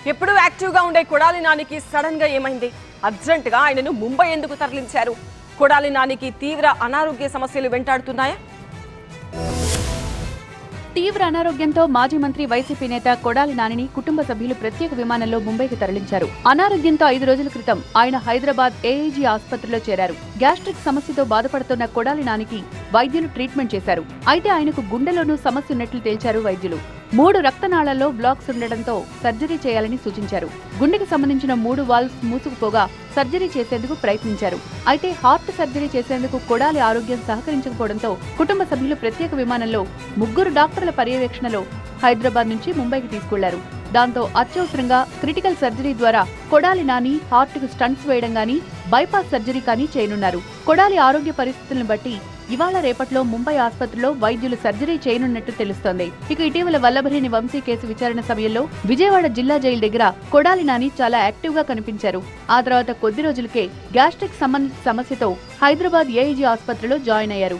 ఎప్పుడు యాక్టివ్గా ఉండే కొడాలి నానికి సడన్ గా ఏమైంది? అర్జెంటుగా ఆయనను ముంబై ఎందుకు తరలించారు? కొడాలి నానికి తీవ్ర అనారోగ్య సమస్యలు వెంటాడుతున్నాయా? తీవ్ర అనారోగ్యంతో మాజీ మంత్రి వైసీపీ నేత కొడాలి నానిని కుటుంబ సభ్యులు ప్రత్యేక విమానంలో ముంబైకి తరలించారు. అనారోగ్యంతో 5 రోజుల క్రితం ఆయన హైదరాబాద్ ఏఐజీ ఆసుపత్రిలో చేరారు. గ్యాస్ట్రిక్ సమస్యతో బాధపడుతున్న కొడాలి నానికి వైద్యులు ట్రీట్మెంట్ చేశారు. అయితే ఆయనకు గుండెలోనూ సమస్య ఉన్నట్లు తేల్చారు వైద్యులు. 3 రక్తనాళాల్లో బ్లాక్స్ ఉండడంతో సర్జరీ చేయాలని సూచించారు. గుండెకి సంబంధించిన 3 వాల్వ్స్ మూసుకుపోగా సర్జరీ చేసేందుకు ప్రయత్నించారు. అయితే హార్ట్ సర్జరీ చేసేందుకు కొడాలి ఆరోగ్యం సహకరించకపోవడంతో కుటుంబ సభ్యులు ప్రత్యేక విమానంలో 3 డాక్టర్ల పర్యవేక్షణలో హైదరాబాద్ నుంచి ముంబైకి తీసుకెళ్లారు. దాంతో అత్యవసరంగా క్రిటికల్ సర్జరీ ద్వారా కొడాలి నాని హార్ట్ కు స్టంట్స్ వేయడం గానీ బైపాస్ సర్జరీ కానీ చేయనున్నారు. కొడాలి ఆరోగ్య పరిస్థితులను బట్టి ఇవాళ రేపట్లో ముంబై ఆసుపత్రిలో వైద్యులు సర్జరీ చేయనున్నట్టు తెలుస్తోంది. ఇక ఇటీవల వల్లభనేని వంశీ కేసు విచారణ సమయంలో విజయవాడ జిల్లా జైలు దగ్గర కొడాలి నాని చాలా యాక్టివ్ గా కనిపించారు. ఆ తర్వాత కొద్ది రోజులకే గ్యాస్ట్రిక్ సంబంధిత సమస్యతో హైదరాబాద్ ఏఐజీ ఆసుపత్రిలో జాయిన్ అయ్యారు.